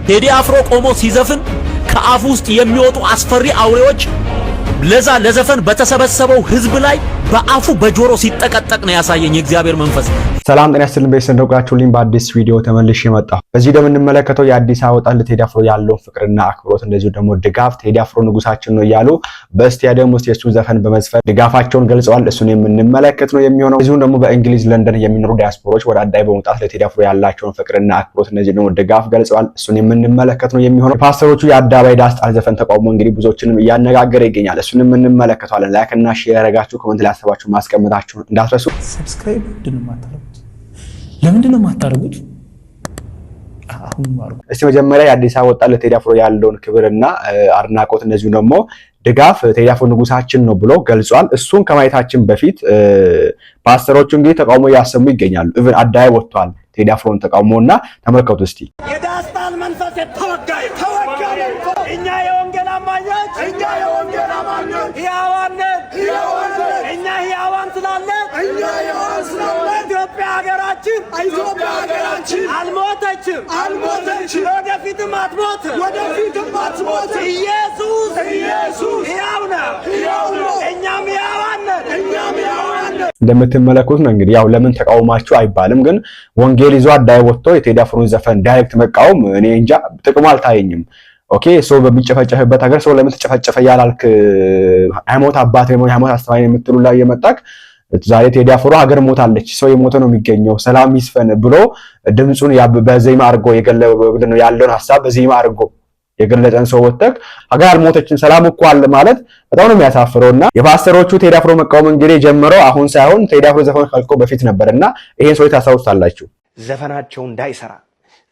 ቴዲ አፍሮ ቆሞ ሲዘፍን ከአፉ ውስጥ የሚወጡ አስፈሪ አውሬዎች ለዘፈን በተሰበሰበው ህዝብ ላይ በአፉ በጆሮ ሲጠቀጠቅ ነው ያሳየኝ የእግዚአብሔር መንፈስ። ሰላም ጤና ይስጥልኝ ቤተሰብ እንደውቃችሁልኝ በአዲስ ቪዲዮ ተመልሼ መጣሁ። በዚህ ደግሞ እንመለከተው የአዲስ አበባ ወጣት ለቴዲ አፍሮ ያለውን ፍቅርና አክብሮት እንደዚሁ ደግሞ ድጋፍ ቴዲ አፍሮ ንጉሳችን ነው እያሉ በስታዲየም ውስጥ የሱ ዘፈን በመዝፈን ድጋፋቸውን ገልጸዋል። እሱን የምንመለከት ነው የሚሆነው። እዚሁ ደግሞ በእንግሊዝ ለንደን የሚኖሩ ዲያስፖራዎች ወደ አዳይ በመውጣት ለቴዲ አፍሮ ያላቸውን ፍቅርና አክብሮት እንደዚሁ ደግሞ ድጋፍ ገልጸዋል። እሱን የምንመለከት ነው የሚሆነው። ፓስተሮቹ የአዳባይ ዳስጣል ዘፈን ተቃውሞ እንግዲህ ብዙዎችንም እያነጋገረ ይገኛል። እሱን እንመለከታለን። ላይክ እና ሼር ያደረጋችሁ ኮሜንት ላይ አስተባችሁ ማስቀመጣችሁ እንዳትረሱ። ሰብስክራይብ ለምንድን ነው የማታደርጉት? አሁን ማሩ እስቲ መጀመሪያ የአዲስ አበባ ወጣት ለቴዲ አፍሮ ያለውን ክብርና አድናቆት እንደዚሁ ደግሞ ድጋፍ ቴዲ አፍሮ ንጉሳችን ነው ብሎ ገልጿል። እሱን ከማየታችን በፊት ፓስተሮቹ እንግዲህ ተቃውሞ ያሰሙ ይገኛሉ። ኢቭን አዳይ ወጥቷል ቴዲ አፍሮን ተቃውሞና ተመልከቱ እስቲ። የዳስታል መንፈስ ተወጋይ እኛ የወንጌል አማኞች ያዋነን እኛ ያዋን ስላለ ኢትዮጵያ ሀገራችን አልሞተችም ወደፊትም አትሞት ኢየሱስ ያው ነው እኛም ያዋነን እንደምትመለከቱት ነው እንግዲህ ያው ለምን ተቃውማችሁ አይባልም፣ ግን ወንጌል ይዞ አዳይ ወጥቶ የቴዲ አፍሮን ዘፈን ዳይሬክት መቃወም እኔ እንጃ ጥቅሙ አልታየኝም። ኦኬ ሰው በሚጨፈጨፍበት ሀገር ሰው ለምን ተጨፈጨፈ ያላልክ ሃይማኖት አባት ወይ ሃይማኖት አስተማሪ የምትሉ ላይ የመጣክ ዛሬ ቴዲ አፍሮ ሀገር ሞታለች ሰው የሞተ ነው የሚገኘው ሰላም ይስፈን ብሎ ድምጹን በዜማ አድርጎ የገለበ ያለውን ሐሳብ በዜማ አድርጎ የገለጸን ሰው ወጥተክ ሀገር አልሞተችም ሰላም እኮ አለ ማለት በጣም ነው የሚያሳፍረውና የፓስተሮቹ ቴዲ አፍሮ መቃወም እንግዲህ ጀመረው አሁን ሳይሆን ቴዲ አፍሮ ዘፈን ከልቆ በፊት ነበርና ይሄን ሰው ታሳውሳላችሁ። ዘፈናቸው እንዳይሰራ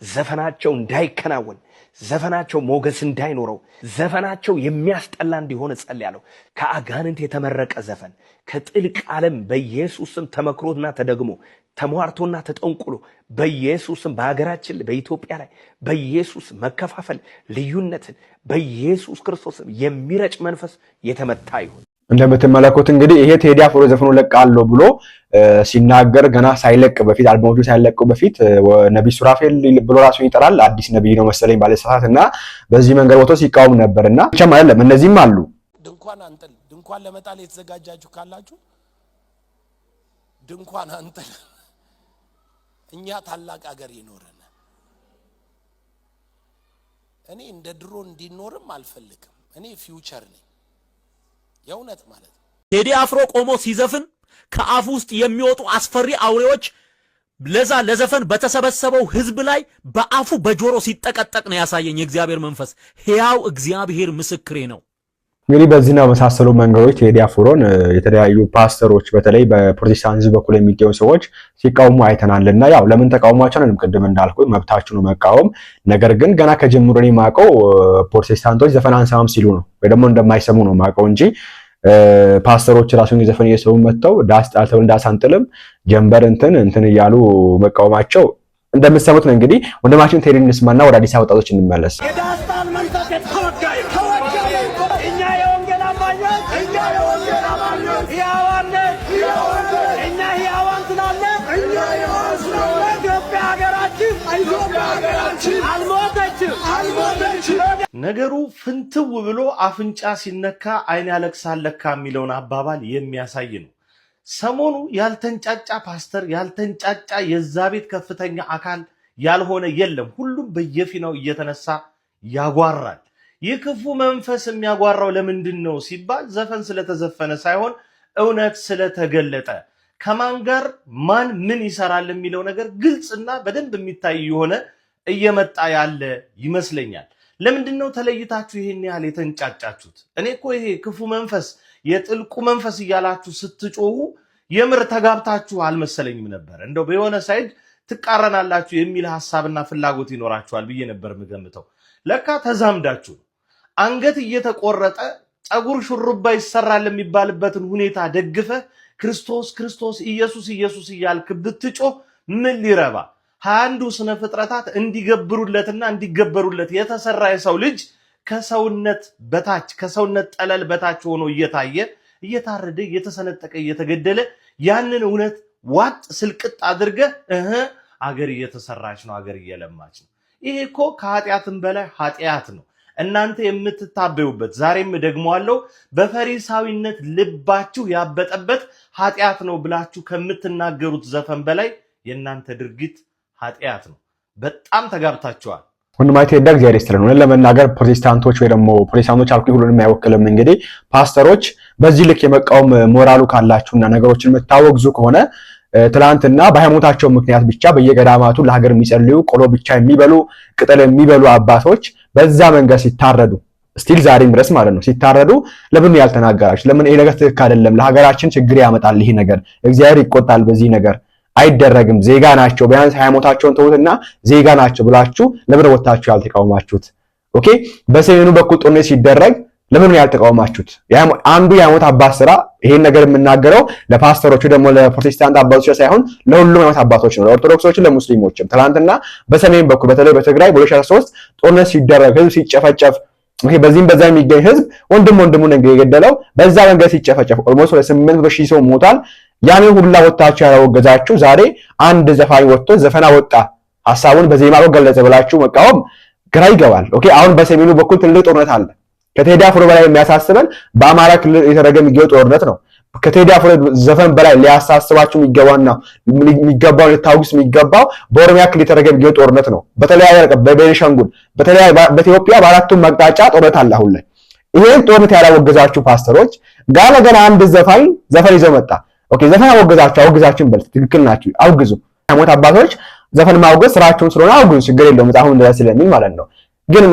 ዘፈናቸው እንዳይከናወን ዘፈናቸው ሞገስ እንዳይኖረው ዘፈናቸው የሚያስጠላ እንዲሆን ጸልያለሁ። ከአጋንንት የተመረቀ ዘፈን ከጥልቅ ዓለም በኢየሱስም ተመክሮና ተደግሞ ተሟርቶና ተጠንቁሎ በኢየሱስም በአገራችን በኢትዮጵያ ላይ በኢየሱስ መከፋፈል ልዩነትን በኢየሱስ ክርስቶስም የሚረጭ መንፈስ የተመታ ይሁን። እንደምትመለከቱት እንግዲህ ይሄ ቴዲ አፍሮ ዘፈኑ ለቃለው ብሎ ሲናገር ገና ሳይለቅ በፊት አልበሞቹ ሳይለቁ በፊት ነብይ ሱራፌል ብሎ ራሱ ይጠራል አዲስ ነብይ ነው መሰለኝ ባለሰዓትና በዚህ መንገድ ወጥቶ ሲቃወም ነበርና ብቻም አይደለም እነዚህም አሉ። ድንኳን አንጥል ድንኳን ለመጣል የተዘጋጃችሁ ካላችሁ ድንኳን አንጥል። እኛ ታላቅ ሀገር ይኖርና እኔ እንደ ድሮ እንዲኖርም አልፈልግም። እኔ ፊውቸር ነኝ የእውነት ማለት ቴዲ አፍሮ ቆሞ ሲዘፍን ከአፉ ውስጥ የሚወጡ አስፈሪ አውሬዎች ለዘፈን በተሰበሰበው ህዝብ ላይ በአፉ በጆሮ ሲጠቀጠቅ ነው ያሳየኝ የእግዚአብሔር መንፈስ። ሕያው እግዚአብሔር ምስክሬ ነው። እንግዲህ በዚህና በመሳሰሉ መንገዶች ቴዲ አፍሮን የተለያዩ ፓስተሮች በተለይ በፕሮቴስታንት ህዝብ በኩል የሚገኙ ሰዎች ሲቃወሙ አይተናልና ያው ለምን ተቃውሟቸው ነው ቅድም እንዳልኩት መብታችሁ ነው መቃወም። ነገር ግን ገና ከጀምሮ እኔ ማቀው ፕሮቴስታንቶች ዘፈን አንሰማም ሲሉ ነው ወይ ደግሞ እንደማይሰሙ ነው ማቀው እንጂ ፓስተሮች ራሱን ዘፈን እየሰሙ መተው ዳስጣል ተብሎ እንዳሳንጥልም ጀንበር እንትን እያሉ መቃወማቸው እንደምትሰሙት ነው። እንግዲህ ወንድማችን ቴዲ እንስማና ወደ አዲስ አበባ ወጣቶች እንመለስ። የዳስታል መንፈስ ተወጋይ እኛ የወንጌል አማኞች ያዋነን እኛ ያዋን ስላለ ኢትዮጵያ ሀገራችን አልሞተችም ነገሩ ፍንትው ብሎ አፍንጫ ሲነካ አይን ያለቅሳል ለካ የሚለውን አባባል የሚያሳይ ነው። ሰሞኑ ያልተንጫጫ ፓስተር ያልተንጫጫ የዛ ቤት ከፍተኛ አካል ያልሆነ የለም። ሁሉም በየፊናው እየተነሳ ያጓራል። ይህ ክፉ መንፈስ የሚያጓራው ለምንድን ነው ሲባል ዘፈን ስለተዘፈነ ሳይሆን እውነት ስለተገለጠ ከማን ጋር ማን ምን ይሰራል የሚለው ነገር ግልጽና በደንብ የሚታይ የሆነ እየመጣ ያለ ይመስለኛል። ለምንድነው ተለይታችሁ ይሄን ያህል የተንጫጫችሁት? እኔ እኮ ይሄ ክፉ መንፈስ የጥልቁ መንፈስ እያላችሁ ስትጮሁ የምር ተጋብታችሁ አልመሰለኝም ነበር። እንደው በየሆነ ሳይድ ትቃረናላችሁ የሚል ሐሳብና ፍላጎት ይኖራችኋል ብዬ ነበር ምገምተው። ለካ ተዛምዳችሁ አንገት እየተቆረጠ ጸጉር ሹሩባ ይሰራል የሚባልበትን ሁኔታ ደግፈ ክርስቶስ ክርስቶስ ኢየሱስ ኢየሱስ እያልክ ብትጮህ ምን ሊረባ? 21ዱ ስነ ፍጥረታት እንዲገብሩለትና እንዲገበሩለት የተሰራ የሰው ልጅ ከሰውነት በታች ከሰውነት ጠለል በታች ሆኖ እየታየ እየታረደ እየተሰነጠቀ እየተገደለ ያንን እውነት ዋጥ ስልቅጥ አድርገ አገር እየተሰራች ነው አገር እየለማች ነው። ይሄ እኮ ከኃጢአትም በላይ ኃጢአት ነው። እናንተ የምትታበዩበት ዛሬም ደግሞአለሁ በፈሪሳዊነት ልባችሁ ያበጠበት ኃጢአት ነው ብላችሁ ከምትናገሩት ዘፈን በላይ የእናንተ ድርጊት ኃጢአት ነው። በጣም ተጋብታችኋል። ወንድማይቴ እግዚአብሔር ይስጥልን። ለመናገር ፕሮቴስታንቶች ወይ ደግሞ ፕሮቴስታንቶች አልኩ ሁሉንም አይወክልም። እንግዲህ ፓስተሮች በዚህ ልክ የመቃወም ሞራሉ ካላችሁና ነገሮችን የምታወግዙ ከሆነ ትላንትና በሃይማኖታቸው ምክንያት ብቻ በየገዳማቱ ለሀገር የሚጸልዩ ቆሎ ብቻ የሚበሉ ቅጠል የሚበሉ አባቶች በዛ መንገድ ሲታረዱ ስቲል ዛሬም ድረስ ማለት ነው ሲታረዱ ለምን ያልተናገራችሁ? ለምን ይሄ ነገር ትክክል አይደለም፣ ለሀገራችን ችግር ያመጣል፣ ይሄ ነገር እግዚአብሔር ይቆጣል፣ በዚህ ነገር አይደረግም፣ ዜጋ ናቸው፣ ቢያንስ ሃይማኖታቸውን ተውትና ዜጋ ናቸው ብላችሁ ለምን ወጣችሁ ያልተቃወማችሁት? ኦኬ በሰሜኑ በኩል ጦርነት ሲደረግ ለምን ያልተቃወማችሁት? አንዱ የሃይማኖት አባት ስራ ይሄን ነገር የምናገረው ለፓስተሮቹ ደግሞ ለፕሮቴስታንት አባቶች ሳይሆን ለሁሉም ሃይማኖት አባቶች ነው፣ ለኦርቶዶክሶችም ለሙስሊሞችም። ትናንትና በሰሜን በኩል በተለይ በትግራይ በ2013 ጦርነት ሲደረግ ህዝብ ሲጨፈጨፍ በዚህም በዛ የሚገኝ ህዝብ ወንድሙን የገደለው በዛ መንገድ ሲጨፈጨፍ ኦልሞስት ወደ 800,000 ሰው ሞቷል። ያንን ሁላ ወጣችሁ ያላወገዛችሁ ዛሬ አንድ ዘፋኝ ወጥቶ ዘፈና ወጣ ሐሳቡን በዜማ ገለጸ ብላችሁ መቃወም ግራ ይገባል። ኦኬ አሁን በሰሜኑ በኩል ትልቅ ጦርነት አለ። ከቴዲ አፍሮ በላይ የሚያሳስበን በአማራ ክልል የተደረገ የሚገኘው ጦርነት ነው። ከቴዲ አፍሮ ዘፈን በላይ ሊያሳስባችሁ የሚገባው ልታውግስ የሚገባው በኦሮሚያ ክልል የተደረገ የሚገኘው ጦርነት ነው። በተለያየ በቤኒሻንጉል በኢትዮጵያ በአራቱም አቅጣጫ ጦርነት አለ አሁን ላይ። ይሄን ጦርነት ያላወገዛችሁ ፓስተሮች ገና አንድ ዘፈን ይዘው መጣ። ኦኬ ዘፈን አወገዛችሁን በል ትክክል ናችሁ፣ አውግዙ። ሃይማኖት አባቶች ዘፈን ማውገዝ ስራቸውን ስለሆነ አውግዙ፣ ችግር የለውም መጽሐፉ እንደዛ ስለሚል ማለት ነው። ግን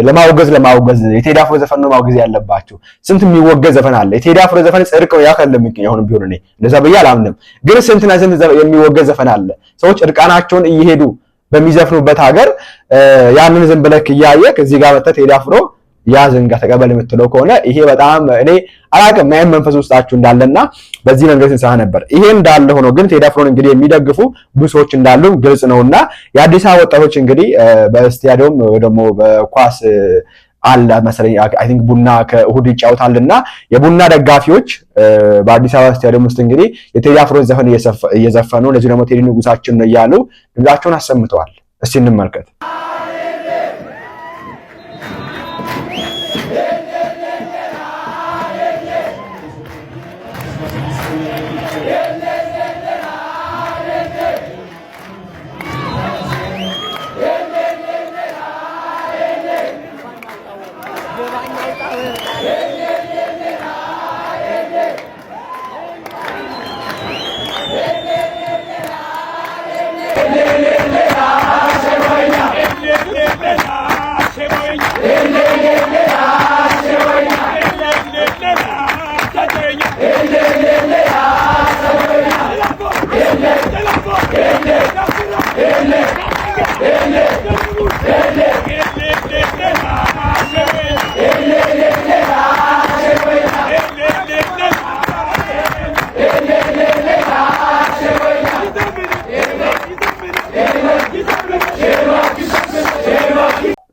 ለማውገዝ የቴዲ አፍሮ ዘፈን ነው ማውገዝ ያለባችሁ። ስንት የሚወገዝ ዘፈን አለ። የቴዲ አፍሮ ዘፈን ጽድቅ ነው ያከለም ይገኝ አሁን ቢሆን እኔ እንደዛ ብዬ አላምንም። ግን ስንትና ስንት የሚወገዝ ዘፈን አለ። ሰዎች እርቃናቸውን እየሄዱ በሚዘፍኑበት ሀገር ያንን ዝም ብለክ እያየክ እዚህ ጋር መጥተህ ቴዲ አፍሮ ያዘንጋ ተቀበል የምትለው ከሆነ ይሄ በጣም እኔ አላውቅም ማየም መንፈስ ውስጣችሁ እንዳለና በዚህ መንገድ እንሰራ ነበር። ይሄ እንዳለ ሆኖ ግን ቴዲ አፍሮን እንግዲህ የሚደግፉ ብዙ ሰዎች እንዳሉ ግልጽ ነውና የአዲስ አበባ ወጣቶች እንግዲህ በስታዲየም ደግሞ በኳስ አለ መሰለኝ አይ ቲንክ ቡና ከእሁድ ይጫወታልና የቡና ደጋፊዎች በአዲስ አበባ ስታዲየም ውስጥ እንግዲህ የቴዲ አፍሮ ዘፈን እየዘፈኑ ለዚህ ደግሞ ቴዲ ንጉሳችን ነው እያሉ ድምጻቸውን አሰምተዋል። እስቲ እንመልከት።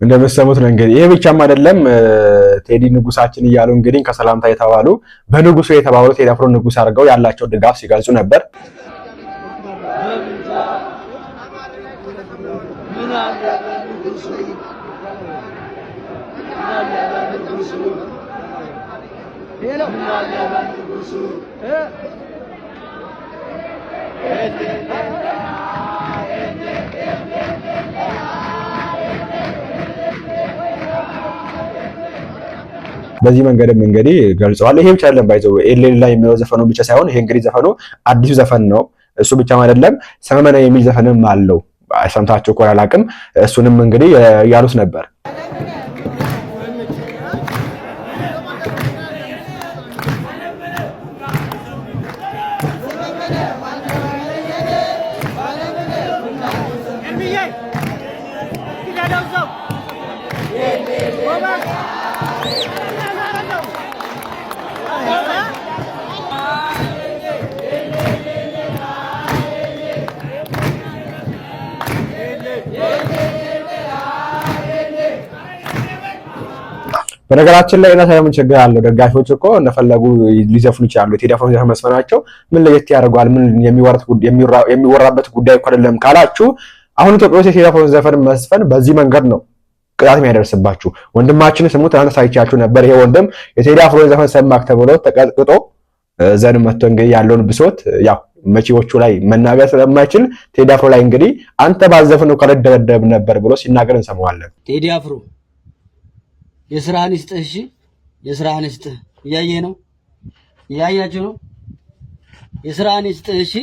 እንደምትሰሙት ነው እንግዲህ ይሄ ብቻም አይደለም። ቴዲ ንጉሳችን እያሉ እንግዲህ ከሰላምታ የተባሉ በንጉሱ የተባሉ ቴዲ አፍሮ ንጉስ አድርገው ያላቸው ድጋፍ ሲገልጹ ነበር። በዚህ መንገድም እንግዲህ ገልጸዋል። ይሄ ብቻ አይደለም ባይዘው ኤሌል ላይ የሚለው ዘፈኑ ብቻ ሳይሆን ይሄ እንግዲህ ዘፈኑ አዲሱ ዘፈን ነው። እሱ ብቻም አይደለም ሰመመነ የሚል ዘፈንም አለው። ሰምታችሁ ኮራ አላቅም። እሱንም እንግዲህ ያሉት ነበር። በነገራችን ላይ እና ታዲያ ችግር አለው? ደጋፊዎች እኮ እንደፈለጉ ሊዘፍኑ ይችላሉ። የቴዲ አፍሮ ዘፈን መስፈናቸው ምን ለየት ያደርገዋል? ምን የሚወራበት ጉዳይ እኮ አይደለም ካላችሁ አሁን ኢትዮጵያ ውስጥ የቴዲ አፍሮ ዘፈን መስፈን በዚህ መንገድ ነው ቅጣት የሚያደርስባችሁ። ወንድማችን ስሙ ትናንት ሳይቻችሁ ነበር። ይሄ ወንድም የቴዲ አፍሮ ዘፈን ሰማክ ተብሎ ተቀጥቅጦ ዘን መጥቶ እንግዲህ ያለውን ብሶት ያው መጪዎቹ ላይ መናገር ስለማይችል ቴዲ አፍሮ ላይ እንግዲህ አንተ ባዘፍነው ከረደበደብ ነበር ብሎ ሲናገር እንሰማዋለን። ቴዲ አፍሮ የስራህን ይስጥህ። እሺ የስራህን ይስጥህ። እያየህ ነው፣ እያያችሁ ነው። የስራህን ይስጥህ። እሺ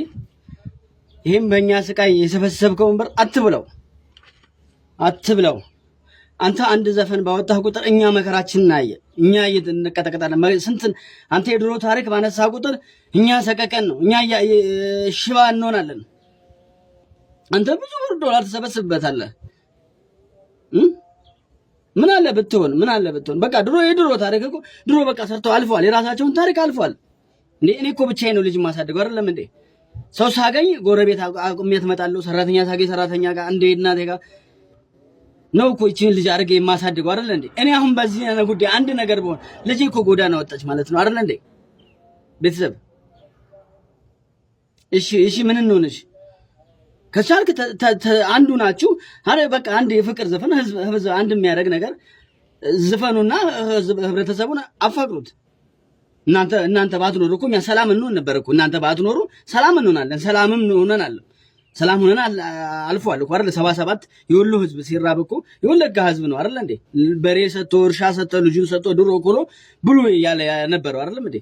ይሄም በእኛ ስቃይ የሰበሰብከውን ብር አትብለው። አንተ አንድ ዘፈን ባወጣህ ቁጥር እኛ መከራችንን እናየ፣ እኛ እንቀጠቀጣለን። ስንት አንተ የድሮ ታሪክ ባነሳ ቁጥር እኛ ሰቀቀን ነው፣ እኛ ሽባ እንሆናለን። አንተ ብዙ ብር ዶላር ተሰበስብበታለህ። ምን አለ ብትሆን በቃ የድሮ ታሪክ እኮ ድሮ በቃ ሰርተው አልፈዋል። የራሳቸውን ታሪክ አልፈዋል። እኔ እኮ ብቻዬን ነው ልጅ ማሳደገው አይደለም እንዴ? ሰው ሳገኝ ጎረቤት አቁሜ እመጣለሁ። ሰራተኛ ሳገኝ ሰራተኛ ጋር እንደ እናቴ ጋር ነው እኮ ይቺን ልጅ አድርጌ የማሳድገው አይደል እንዴ? እኔ አሁን በዚህ ጉዳይ አንድ ነገር ብሆን ልጄ እኮ ጎዳና ወጣች ማለት ነው አይደል እንዴ? ቤተሰብ እሺ ምን እንሆንሽ? ከቻልክ አንዱ ናችሁ። አረ በቃ አንድ የፍቅር ዘፈን ህዝብ አንድ የሚያደርግ ነገር ዝፈኑና ህብረተሰቡን አፋቅሩት። እናንተ ባትኖሩ እኮ እኛ ሰላም እንሆን ነበር እኮ። እናንተ ባትኖሩ ሰላም እንሆናለን። ሰላምም ሆነናል። ሰላም ሆነን አልፏል እኮ አይደል? 77 የወሎ ህዝብ ሲራብ እኮ የወለጋ ህዝብ ነው አይደል እንዴ? በሬ ሰጥቶ እርሻ ሰጥቶ ልጁን ሰጥቶ ድሮ እኮ ነው ብሎ ያለ ነበረው አይደል እንዴ?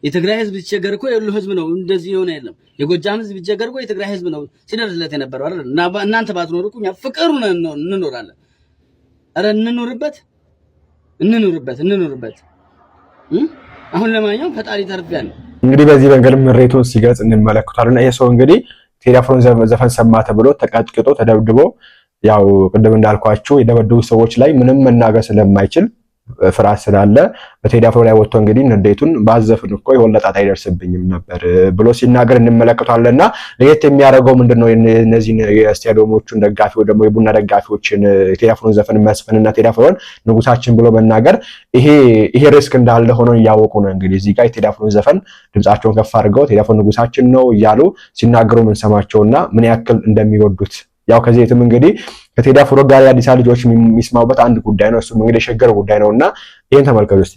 የትግራይ ህዝብ ሲቸገር እኮ የወሎ ህዝብ ነው እንደዚህ የሆነ የለም። የጎጃም ህዝብ ሲቸገር እኮ የትግራይ ህዝብ ነው ሲደርስለት የነበረው አይደል? እናንተ ባትኖሩ እኮ እኛ ፍቅሩን እንኖራለን። አረ እንኖርበት። አሁን ለማንኛውም ፈጣሪ ተርፊያለሁ። እንግዲህ በዚህ መንገድ ምሬቱን ሲገልጽ እንመለከታለን። ይሄ ሰው እንግዲህ ቴዲ አፍሮን ዘፈን ሰማ ተብሎ ተቀጥቅጦ ተደብድቦ ያው ቅድም እንዳልኳችሁ የደበደቡ ሰዎች ላይ ምንም መናገር ስለማይችል ፍርሃት ስላለ በቴዲ አፍሮ ላይ ወጥቶ እንግዲህ ንዴቱን ባዘፍን እኮ የወለጣት አይደርስብኝም ነበር ብሎ ሲናገር እንመለከታለንና ለየት የሚያደርገው ምንድነው? እነዚህ የስታዲየሞቹን ደጋፊው ደግሞ የቡና ደጋፊዎችን ቴዲ አፍሮን ዘፈን መስፈንና ቴዲ አፍሮን ንጉሳችን ብሎ መናገር ይሄ ሪስክ እንዳለ ሆኖ እያወቁ ነው እንግዲህ እዚህ ጋር የቴዲ አፍሮን ዘፈን ድምጻቸውን ከፍ አድርገው ቴዲ አፍሮ ንጉሳችን ነው እያሉ ሲናገሩ ምን ሰማቸውና ምን ያክል እንደሚወዱት ያው ከዚህ የትም እንግዲህ ከቴዲ አፍሮ ጋር የአዲስ አበባ ልጆች የሚስማሙበት አንድ ጉዳይ ነው። እሱም እንግዲህ የሸገር ጉዳይ ነውና ይሄን ተመልከቱ እስቲ።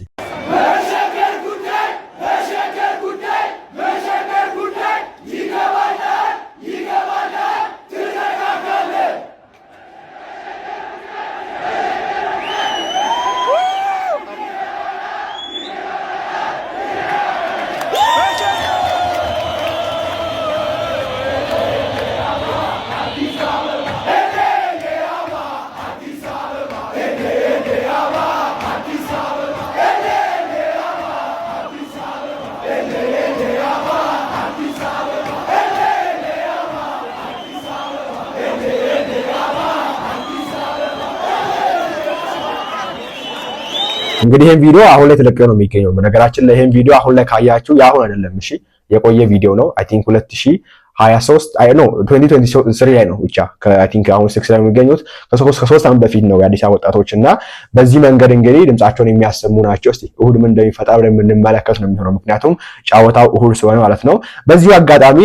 እንግዲህ ይሄን ቪዲዮ አሁን ላይ ተለቀቀ ነው የሚገኘው። በነገራችን ላይ ይሄን ቪዲዮ አሁን ላይ ካያችሁ ያሁን አይደለም፣ እሺ የቆየ ቪዲዮ ነው። አይ ቲንክ 2023 2023 ላይ ነው ብቻ አይ ቲንክ አሁን 6 ላይ የሚገኙት ከ3 ዓመት በፊት ነው የአዲስ አበባ ወጣቶች እና በዚህ መንገድ እንግዲህ ድምጻቸውን የሚያሰሙ ናቸው። እስቲ እሁድ ምን እንደሚፈጠር የምንመለከት ነው የሚሆነው፣ ምክንያቱም ጫወታው እሁድ ስለሆነ ማለት ነው። በዚሁ አጋጣሚ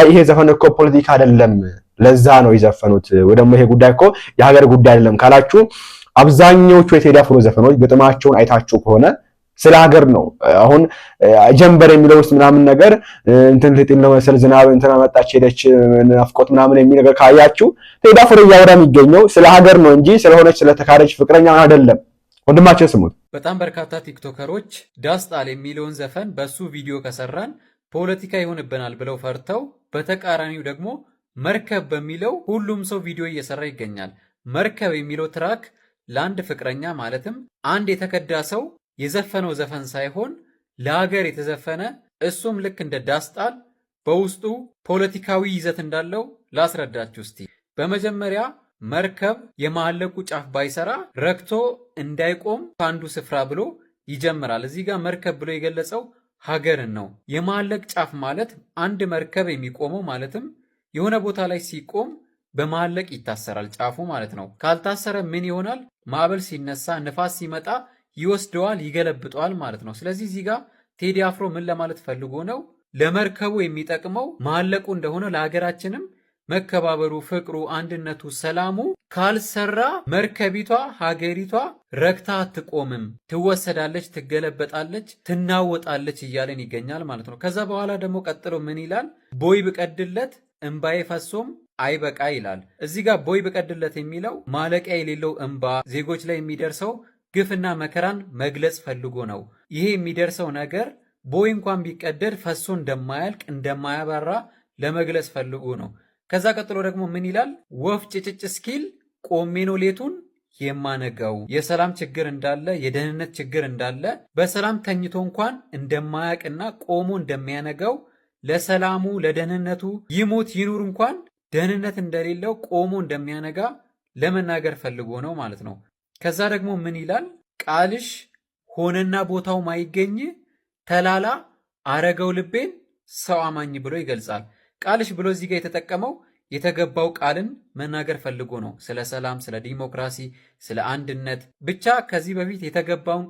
ይሄ ዘፈን እኮ ፖለቲካ አይደለም ለዛ ነው የዘፈኑት ወይ ደግሞ ይሄ ጉዳይ እኮ የሀገር ጉዳይ አይደለም ካላችሁ አብዛኛዎቹ የቴዲ አፍሮ ዘፈኖች ግጥማቸውን አይታችሁ ከሆነ ስለ ሀገር ነው። አሁን ጀንበር የሚለው ውስጥ ምናምን ነገር እንትን ልጥል ነው መሰል ዝናብ እንትና መጣች ሄደች ናፍቆት ምናምን የሚል ነገር ካያችሁ ቴዲ አፍሮ እያወራ የሚገኘው ስለ ሀገር ነው እንጂ ስለሆነች ስለተካረች ፍቅረኛ አይደለም። ወንድማችን ስሙት። በጣም በርካታ ቲክቶከሮች ዳስጣል የሚለውን ዘፈን በሱ ቪዲዮ ከሰራን ፖለቲካ ይሆንብናል ብለው ፈርተው፣ በተቃራኒው ደግሞ መርከብ በሚለው ሁሉም ሰው ቪዲዮ እየሰራ ይገኛል። መርከብ የሚለው ትራክ ለአንድ ፍቅረኛ ማለትም አንድ የተከዳ ሰው የዘፈነው ዘፈን ሳይሆን ለሀገር የተዘፈነ እሱም ልክ እንደ ዳስጣል በውስጡ ፖለቲካዊ ይዘት እንዳለው ላስረዳችሁ እስቲ። በመጀመሪያ መርከብ የማለቁ ጫፍ ባይሰራ ረክቶ እንዳይቆም ከአንዱ ስፍራ ብሎ ይጀምራል። እዚህ ጋር መርከብ ብሎ የገለጸው ሀገርን ነው። የማለቅ ጫፍ ማለት አንድ መርከብ የሚቆመው ማለትም የሆነ ቦታ ላይ ሲቆም በማለቅ ይታሰራል ጫፉ ማለት ነው። ካልታሰረ ምን ይሆናል? ማዕበል ሲነሳ፣ ንፋስ ሲመጣ ይወስደዋል፣ ይገለብጠዋል ማለት ነው። ስለዚህ እዚህ ጋር ቴዲ አፍሮ ምን ለማለት ፈልጎ ነው? ለመርከቡ የሚጠቅመው ማለቁ እንደሆነ ለሀገራችንም መከባበሩ፣ ፍቅሩ፣ አንድነቱ፣ ሰላሙ ካልሰራ መርከቢቷ ሀገሪቷ ረክታ አትቆምም፣ ትወሰዳለች፣ ትገለበጣለች፣ ትናወጣለች እያለን ይገኛል ማለት ነው። ከዛ በኋላ ደግሞ ቀጥሎ ምን ይላል? ቦይ ብቀድለት እምባዬ ፈሶም አይበቃ ይላል። እዚህ ጋር ቦይ ብቀድለት የሚለው ማለቂያ የሌለው እምባ ዜጎች ላይ የሚደርሰው ግፍና መከራን መግለጽ ፈልጎ ነው። ይሄ የሚደርሰው ነገር ቦይ እንኳን ቢቀደድ ፈሶ እንደማያልቅ እንደማያባራ ለመግለጽ ፈልጎ ነው። ከዛ ቀጥሎ ደግሞ ምን ይላል? ወፍ ጭጭጭ እስኪል ቆሜ ነው ሌቱን የማነጋው። የሰላም ችግር እንዳለ፣ የደህንነት ችግር እንዳለ፣ በሰላም ተኝቶ እንኳን እንደማያቅና ቆሞ እንደሚያነጋው፣ ለሰላሙ ለደህንነቱ ይሞት ይኑር እንኳን ደህንነት እንደሌለው ቆሞ እንደሚያነጋ ለመናገር ፈልጎ ነው ማለት ነው። ከዛ ደግሞ ምን ይላል? ቃልሽ ሆነና ቦታው ማይገኝ ተላላ አረገው ልቤን ሰው አማኝ ብሎ ይገልጻል። ቃልሽ ብሎ እዚህ ጋር የተጠቀመው የተገባው ቃልን መናገር ፈልጎ ነው። ስለ ሰላም፣ ስለ ዲሞክራሲ፣ ስለ አንድነት ብቻ ከዚህ በፊት የተገባውን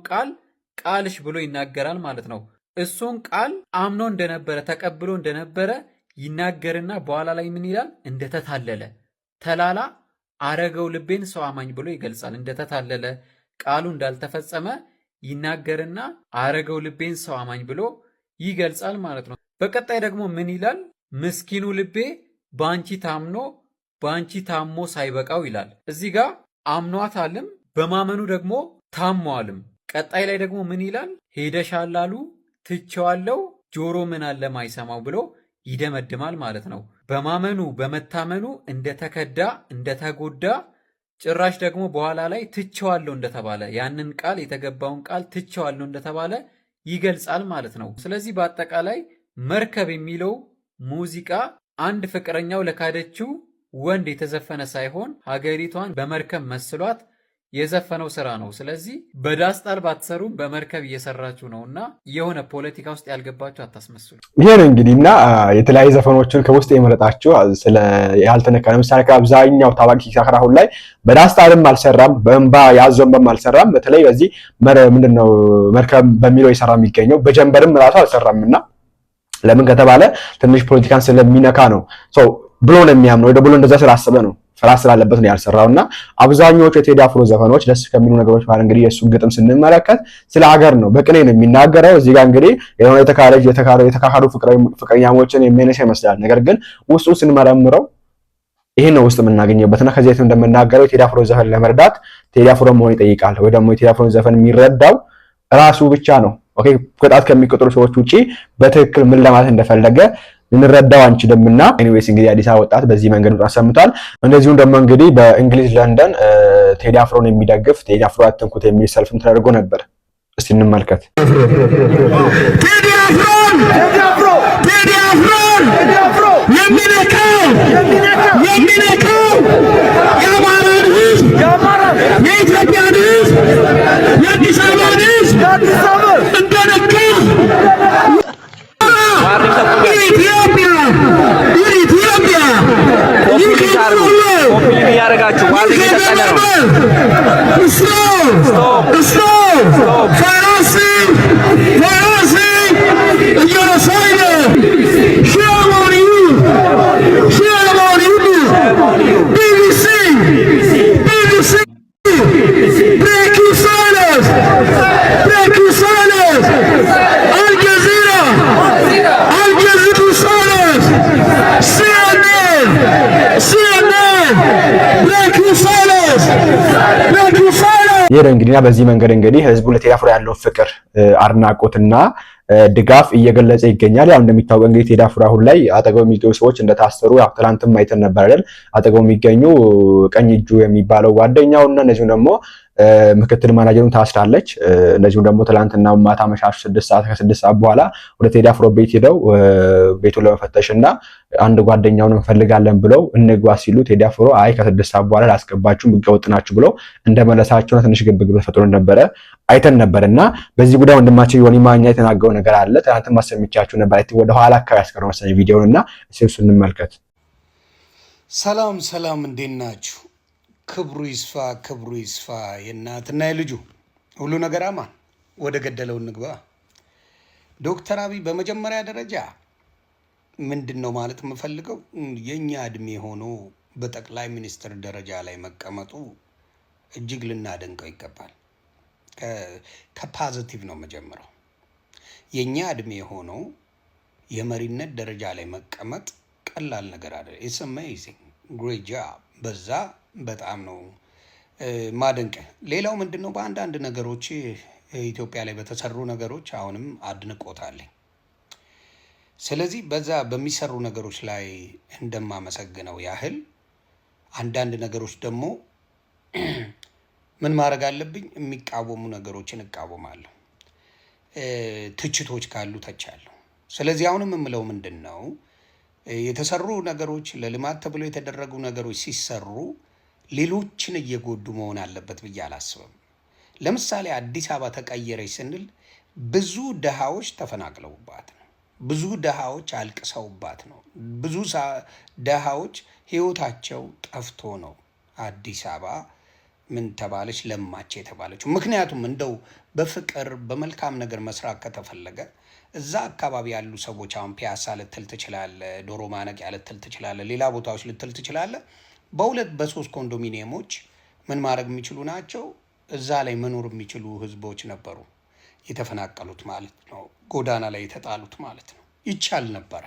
ቃልሽ ብሎ ይናገራል ማለት ነው። እሱን ቃል አምኖ እንደነበረ ተቀብሎ እንደነበረ ይናገርና በኋላ ላይ ምን ይላል? እንደተታለለ ተላላ አረገው ልቤን ሰው አማኝ ብሎ ይገልጻል። እንደተታለለ ቃሉ እንዳልተፈጸመ ይናገርና አረገው ልቤን ሰው አማኝ ብሎ ይገልጻል ማለት ነው። በቀጣይ ደግሞ ምን ይላል? ምስኪኑ ልቤ በአንቺ ታምኖ በአንቺ ታሞ ሳይበቃው ይላል። እዚህ ጋር አምኗታልም በማመኑ ደግሞ ታሟልም። ቀጣይ ላይ ደግሞ ምን ይላል? ሄደሻላሉ ትቼዋለው ጆሮ ምን አለ ማይሰማው ብሎ ይደመድማል ማለት ነው። በማመኑ በመታመኑ እንደተከዳ እንደተጎዳ ጭራሽ ደግሞ በኋላ ላይ ትቼዋለሁ እንደተባለ ያንን ቃል የተገባውን ቃል ትቼዋለሁ እንደተባለ ይገልጻል ማለት ነው። ስለዚህ በአጠቃላይ መርከብ የሚለው ሙዚቃ አንድ ፍቅረኛው ለካደችው ወንድ የተዘፈነ ሳይሆን ሀገሪቷን በመርከብ መስሏት የዘፈነው ስራ ነው። ስለዚህ በዳስጣል ባትሰሩም በመርከብ እየሰራችሁ ነውና የሆነ ፖለቲካ ውስጥ ያልገባችሁ አታስመስሉ። ይሄ ነው እንግዲህ እና የተለያዩ ዘፈኖችን ከውስጥ የመረጣችሁ ስለ ያልተነካ ለምሳሌ ከአብዛኛው ታዋቂ ሲሳክራ አሁን ላይ በዳስጣልም አልሰራም፣ በእንባ ያዞንበም አልሰራም። በተለይ በዚህ ምንድነው መርከብ በሚለው የሰራ የሚገኘው በጀንበርም ራሱ አልሰራምና ለምን ከተባለ ትንሽ ፖለቲካን ስለሚነካ ነው ብሎ ነው የሚያምነው ወይ ደግሞ እንደዛ ስላሰበ ነው ፍራስ ስላለበት ነው ያልሰራውና አብዛኞቹ የቴዲ አፍሮ ዘፈኖች ደስ ከሚሉ ነገሮች ማለት እንግዲህ የሱ ግጥም ስንመለከት ስለ ሀገር ነው፣ በቅኔ ነው የሚናገረው። እዚህ ጋር እንግዲህ የሆነ የተካካዱ ፍቅረኛሞችን የሚነሳ ይመስላል። ነገር ግን ውስጡ ስንመረምረው ይሄን ነው ውስጥ የምናገኘውበትና ከዚህ እንደምናገረው ቴዲ አፍሮ ዘፈን ለመረዳት ቴዲ አፍሮ መሆን ይጠይቃል ወይ ደግሞ የቴዲ አፍሮ ዘፈን የሚረዳው ራሱ ብቻ ነው። ኦኬ ቅጣት ከሚቆጥሩ ሰዎች ውጪ በትክክል ምን ለማለት እንደፈለገ ልንረዳው አንችልምና ኤኒዌይስ እንግዲህ አዲስ አበባ ወጣት በዚህ መንገድ አሰምቷል። እንደዚሁም ደግሞ እንግዲህ በእንግሊዝ ለንደን ቴዲ አፍሮን የሚደግፍ ቴዲ አፍሮ አትንኩት የሚል ሰልፍም ተደርጎ ነበር። እስቲ እንመልከት። ቴዲ አፍሮ የሚነካው የአማራን ሕዝብ የኢትዮጵያን ሕዝብ የአዲስ አበባን ሕዝብ እንደነካ ይሄ እንግዲህ በዚህ መንገድ እንግዲህ ህዝቡ ለቴዲ አፍሮ ያለው ፍቅር አድናቆትና ድጋፍ እየገለጸ ይገኛል። ያው እንደሚታወቀው እንግዲህ ቴዲ አፍሮ አሁን ላይ አጠገው የሚገኙ ሰዎች እንደታሰሩ ያው ትላንትም አይተን ነበር አይደል? አጠገው የሚገኙ ቀኝ እጁ የሚባለው ጓደኛውና እንደዚሁ ደግሞ ምክትል ማናጀሩን ታስራለች። እንደዚሁም ደግሞ ትላንትና ማታ መሻሽ 6 ሰዓት ከ6 ሰዓት በኋላ ወደ ቴዲ አፍሮ ቤት ሄደው ቤቱን ለመፈተሽና አንድ ጓደኛውን እንፈልጋለን ብለው እንግባ ሲሉ ቴዲ አፍሮ አይ ከ6 ሰዓት በኋላ ላስገባችሁ ህገወጥ ናችሁ ብለው እንደመለሳቸው ትንሽ ግብግብ ተፈጥሮ ነበረ አይተን ነበርና በዚህ ጉዳይ ወንድማችን ዮኒ ማኛ የተናገረው ነገር አለ። ትላንትም ማሰምቻችሁ ነበር። አይ ወደ ኋላ አካባቢ ያስቀረው መሰለኝ ቪዲዮውንና እሱን እንመልከት። ሰላም እንዴት ናችሁ? ክብሩ ይስፋ የእናትና የልጁ ሁሉ ነገር አማን። ወደ ገደለው እንግባ። ዶክተር አብይ በመጀመሪያ ደረጃ ምንድን ነው ማለት የምፈልገው የኛ እድሜ ሆኖ በጠቅላይ ሚኒስትር ደረጃ ላይ መቀመጡ እጅግ ልናደንቀው ይገባል። ከፖዚቲቭ ነው መጀመሪያው። የኛ እድሜ ሆኖ የመሪነት ደረጃ ላይ መቀመጥ ቀላል ነገር አይደለም። ኢትስ አሜዚንግ ግሬት ጆብ። በዛ በጣም ነው ማደንቀ። ሌላው ምንድነው በአንዳንድ ነገሮች ኢትዮጵያ ላይ በተሰሩ ነገሮች አሁንም አድንቆታለኝ። ስለዚህ በዛ በሚሰሩ ነገሮች ላይ እንደማመሰግነው ያህል አንዳንድ ነገሮች ደግሞ ምን ማድረግ አለብኝ? የሚቃወሙ ነገሮችን እቃወማለሁ። ትችቶች ካሉ ተቻለሁ። ስለዚህ አሁንም የምለው ምንድን ነው የተሰሩ ነገሮች ለልማት ተብሎ የተደረጉ ነገሮች ሲሰሩ ሌሎችን እየጎዱ መሆን አለበት ብዬ አላስብም። ለምሳሌ አዲስ አበባ ተቀየረች ስንል ብዙ ድሃዎች ተፈናቅለውባት ነው። ብዙ ድሃዎች አልቅሰውባት ነው። ብዙ ድሃዎች ህይወታቸው ጠፍቶ ነው አዲስ አበባ ምን ተባለች ለማች የተባለችው። ምክንያቱም እንደው በፍቅር በመልካም ነገር መስራት ከተፈለገ እዛ አካባቢ ያሉ ሰዎች አሁን ፒያሳ ልትል ትችላለ፣ ዶሮ ማነቂያ ልትል ትችላለ፣ ሌላ ቦታዎች ልትል ትችላለ። በሁለት በሶስት ኮንዶሚኒየሞች ምን ማድረግ የሚችሉ ናቸው። እዛ ላይ መኖር የሚችሉ ህዝቦች ነበሩ የተፈናቀሉት ማለት ነው። ጎዳና ላይ የተጣሉት ማለት ነው። ይቻል ነበረ።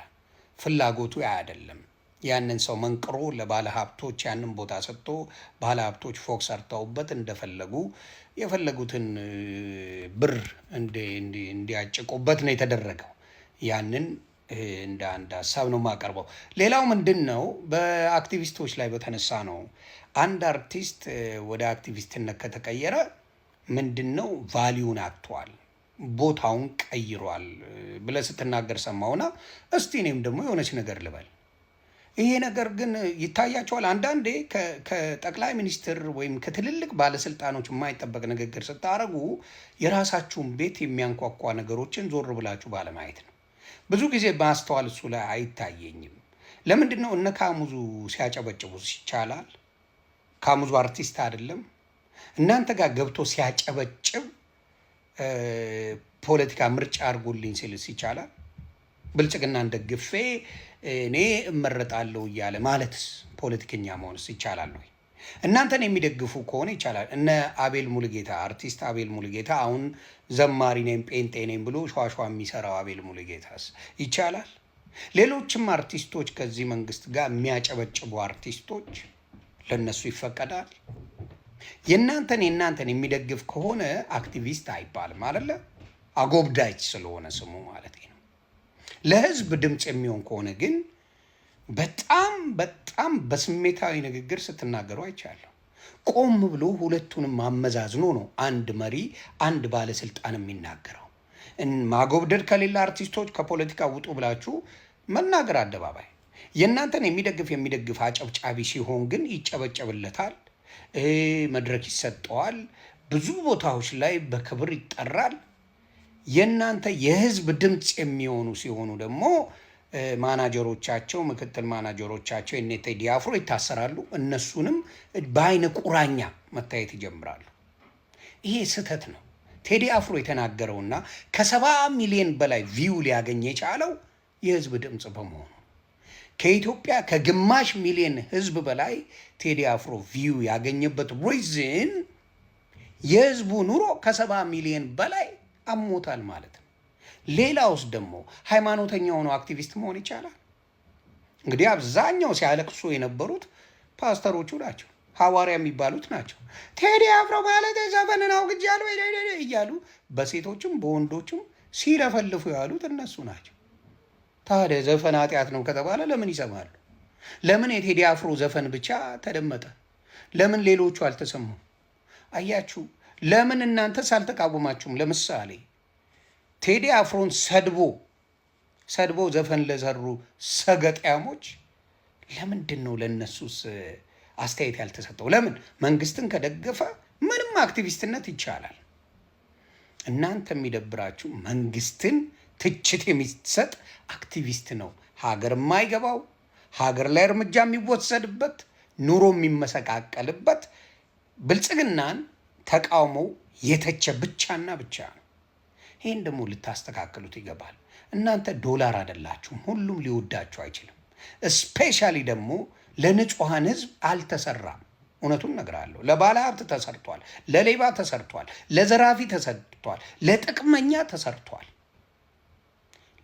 ፍላጎቱ አይደለም። ያንን ሰው መንቅሮ ለባለ ሀብቶች ያንን ቦታ ሰጥቶ ባለ ሀብቶች ፎቅ ሰርተውበት እንደፈለጉ የፈለጉትን ብር እንዲያጭቁበት ነው የተደረገው። ያንን እንደ አንድ ሀሳብ ነው የማቀርበው። ሌላው ምንድን ነው በአክቲቪስቶች ላይ በተነሳ ነው። አንድ አርቲስት ወደ አክቲቪስትነት ከተቀየረ ምንድን ነው ቫሊዩን አጥቷል፣ ቦታውን ቀይሯል ብለህ ስትናገር ሰማውና እስቲ እኔም ደግሞ የሆነች ነገር ልበል። ይሄ ነገር ግን ይታያቸዋል። አንዳንዴ ከጠቅላይ ሚኒስትር ወይም ከትልልቅ ባለስልጣኖች የማይጠበቅ ንግግር ስታደርጉ የራሳችሁን ቤት የሚያንኳኳ ነገሮችን ዞር ብላችሁ ባለማየት ነው። ብዙ ጊዜ ማስተዋል እሱ ላይ አይታየኝም። ለምንድን ነው እነ ካሙዙ ሲያጨበጭቡ ይቻላል? ካሙዙ አርቲስት አይደለም? እናንተ ጋር ገብቶ ሲያጨበጭብ ፖለቲካ ምርጫ አድርጎልኝ ሲልስ ይቻላል? ብልጽግናን ደግፌ እኔ እመረጣለሁ እያለ ማለትስ ፖለቲከኛ መሆንስ ይቻላል ወይ? እናንተን የሚደግፉ ከሆነ ይቻላል። እነ አቤል ሙሉጌታ አርቲስት አቤል ሙሉጌታ አሁን ዘማሪ ነኝ ጴንጤ ነኝ ብሎ ሸዋሸዋ የሚሰራው አቤል ሙሉጌታስ ይቻላል? ሌሎችም አርቲስቶች ከዚህ መንግስት ጋር የሚያጨበጭቡ አርቲስቶች ለነሱ ይፈቀዳል? የእናንተን የሚደግፍ ከሆነ አክቲቪስት አይባልም አይደለ? አጎብዳጅ ስለሆነ ስሙ ማለት ነው። ለህዝብ ድምፅ የሚሆን ከሆነ ግን በጣም በስሜታዊ ንግግር ስትናገሩ አይቻለሁ። ቆም ብሎ ሁለቱንም አመዛዝኖ ነው አንድ መሪ አንድ ባለስልጣን የሚናገረው። ማጎብደድ ከሌላ አርቲስቶች ከፖለቲካ ውጡ ብላችሁ መናገር አደባባይ። የእናንተን የሚደግፍ አጨብጫቢ ሲሆን ግን ይጨበጨብለታል፣ መድረክ ይሰጠዋል፣ ብዙ ቦታዎች ላይ በክብር ይጠራል። የእናንተ የህዝብ ድምፅ የሚሆኑ ሲሆኑ ደግሞ ማናጀሮቻቸው ምክትል ማናጀሮቻቸው የነ ቴዲ አፍሮ ይታሰራሉ። እነሱንም በአይነ ቁራኛ መታየት ይጀምራሉ። ይሄ ስህተት ነው። ቴዲ አፍሮ የተናገረውና ከ70 ሚሊዮን በላይ ቪው ሊያገኝ የቻለው የህዝብ ድምፅ በመሆኑ ከኢትዮጵያ ከግማሽ ሚሊዮን ህዝብ በላይ ቴዲ አፍሮ ቪው ያገኘበት ሪዝን የህዝቡ ኑሮ ከ70 ሚሊዮን በላይ አሞታል ማለት ነው። ሌላውስ ደግሞ ሃይማኖተኛ ሆኖ አክቲቪስት መሆን ይቻላል? እንግዲህ አብዛኛው ሲያለቅሱ የነበሩት ፓስተሮቹ ናቸው፣ ሐዋርያ የሚባሉት ናቸው። ቴዲ አፍሮ ማለት ዘፈንን አውግጃለሁ እያሉ በሴቶችም በወንዶችም ሲለፈልፉ ያሉት እነሱ ናቸው። ታዲያ ዘፈን ኃጢአት ነው ከተባለ ለምን ይሰማሉ? ለምን የቴዲ አፍሮ ዘፈን ብቻ ተደመጠ? ለምን ሌሎቹ አልተሰሙም? አያችሁ፣ ለምን እናንተስ አልተቃወማችሁም? ለምሳሌ ቴዲ አፍሮን ሰድቦ ዘፈን ለሰሩ ሰገጤያሞች ለምንድን ነው ለነሱስ አስተያየት ያልተሰጠው? ለምን? መንግስትን ከደገፈ ምንም አክቲቪስትነት ይቻላል። እናንተ የሚደብራችሁ መንግስትን ትችት የሚሰጥ አክቲቪስት ነው ሀገር የማይገባው፣ ሀገር ላይ እርምጃ የሚወሰድበት፣ ኑሮ የሚመሰቃቀልበት፣ ብልጽግናን ተቃውሞው የተቸ ብቻና ብቻ ነው። ይሄን ደግሞ ልታስተካክሉት ይገባል። እናንተ ዶላር አይደላችሁም። ሁሉም ሊወዳችሁ አይችልም። ስፔሻሊ ደግሞ ለንጹሐን ህዝብ አልተሰራም። እውነቱን እነግራለሁ። ለባለ ሀብት ተሰርቷል፣ ለሌባ ተሰርቷል፣ ለዘራፊ ተሰርቷል፣ ለጥቅመኛ ተሰርቷል።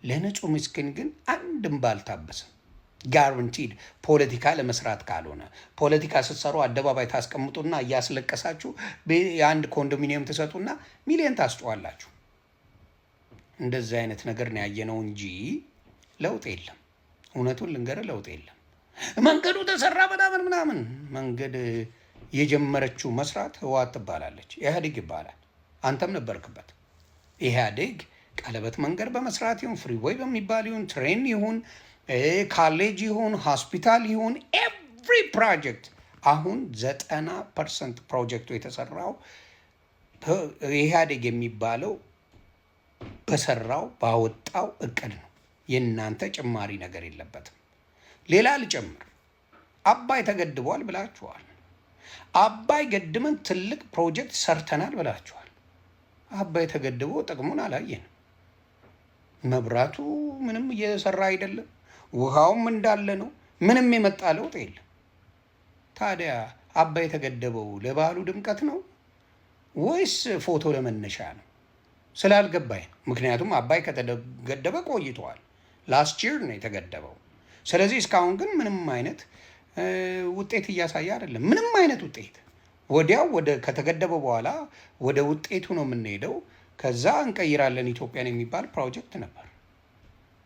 ለንጹህ ምስኪን ግን አንድም ባልታበሰም ጋራንቲድ ፖለቲካ ለመስራት ካልሆነ ፖለቲካ ስትሰሩ አደባባይ ታስቀምጡና እያስለቀሳችሁ የአንድ ኮንዶሚኒየም ትሰጡና ሚሊዮን ታስጨዋላችሁ። እንደዚህ አይነት ነገር ነው ያየነው እንጂ ለውጥ የለም። እውነቱን ልንገርህ ለውጥ የለም። መንገዱ ተሰራ ምናምን መንገድ የጀመረችው መስራት ህወሓት ትባላለች፣ ኢህአዴግ ይባላል። አንተም ነበርክበት። ኢህአዴግ ቀለበት መንገድ በመስራት ይሁን ፍሪዌይ በሚባል ይሁን ትሬን ይሁን ካሌጅ ይሁን ሆስፒታል ይሁን ኤቭሪ ፕሮጀክት አሁን 90% ፕሮጀክቱ የተሰራው ኢህአዴግ የሚባለው በሰራው ባወጣው እቅድ ነው። የእናንተ ጭማሪ ነገር የለበትም። ሌላ ልጨምር፣ አባይ ተገድቧል ብላችኋል። አባይ ገድመን ትልቅ ፕሮጀክት ሰርተናል ብላችኋል። አባይ ተገድቦ ጥቅሙን አላየንም። መብራቱ ምንም እየሰራ አይደለም። ውሃውም እንዳለ ነው። ምንም የመጣ ለውጥ የለም። ታዲያ አባይ የተገደበው ለባህሉ ድምቀት ነው ወይስ ፎቶ ለመነሻ ነው? ስላልገባኝ። ምክንያቱም አባይ ከተገደበ ቆይተዋል። ላስት ይር ነው የተገደበው። ስለዚህ እስካሁን ግን ምንም አይነት ውጤት እያሳየ አይደለም። ምንም አይነት ውጤት። ወዲያው ከተገደበ በኋላ ወደ ውጤቱ ነው የምንሄደው። ከዛ እንቀይራለን ኢትዮጵያን የሚባል ፕሮጀክት ነበር።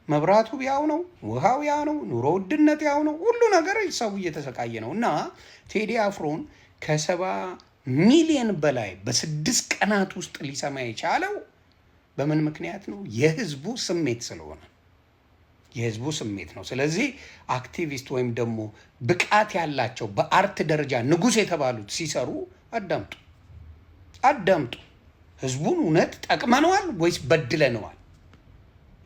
መብራቱ ያው ነው፣ ውሃው ያው ነው፣ ኑሮ ውድነት ያው ነው፣ ሁሉ ነገር ሰው እየተሰቃየ ነው። እና ቴዲ አፍሮን ከ70 ሚሊዮን በላይ በ6 ቀናት ውስጥ ሊሰማ የቻለው በምን ምክንያት ነው? የህዝቡ ስሜት ስለሆነ የህዝቡ ስሜት ነው። ስለዚህ አክቲቪስት ወይም ደግሞ ብቃት ያላቸው በአርት ደረጃ ንጉሥ የተባሉት ሲሰሩ አዳምጡ። ህዝቡን እውነት ጠቅመነዋል ወይስ በድለነዋል?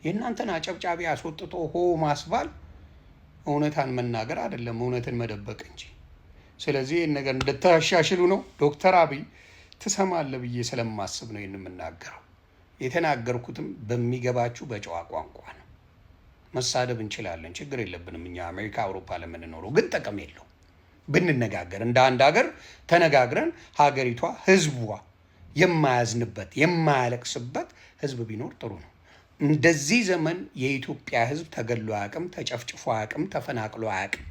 የእናንተን አጨብጫቢ አስወጥቶ ሆ ማስባል እውነታን መናገር አይደለም፣ እውነትን መደበቅ እንጂ። ስለዚህ ይህን ነገር እንድታሻሽሉ ነው። ዶክተር አብይ ትሰማለህ ብዬ ስለማስብ ነው ይህን የምናገረው። የተናገርኩትም በሚገባችሁ በጨዋ ቋንቋ ነው። መሳደብ እንችላለን፣ ችግር የለብንም። እኛ አሜሪካ፣ አውሮፓ ለምንኖረው ግን ጥቅም የለው። ብንነጋገር እንደ አንድ ሀገር ተነጋግረን ሀገሪቷ ህዝቧ የማያዝንበት የማያለቅስበት ህዝብ ቢኖር ጥሩ ነው። እንደዚህ ዘመን የኢትዮጵያ ህዝብ ተገሎ አያውቅም፣ ተጨፍጭፎ አያውቅም፣ ተፈናቅሎ አያውቅም።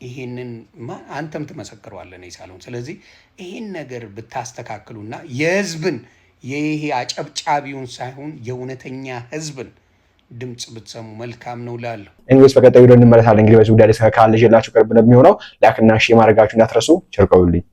ይህንን አንተም ትመሰክረዋለህ ሳሎን። ስለዚህ ይህን ነገር ብታስተካክሉና የህዝብን ይሄ አጨብጫቢውን ሳይሆን የእውነተኛ ህዝብን ድምጽ ብትሰሙ መልካም ነው ላለሁ። እንግዲህ በቀጣዩ ቪዲዮ እንመለሳለን። እንግዲህ በዚህ ጉዳይ ላይ ካለ ይዤላችሁ ቅርብ ነው የሚሆነው። ላይክ እና ሼር ማድረጋችሁ እንዳትረሱ። ቸር ቆዩልኝ።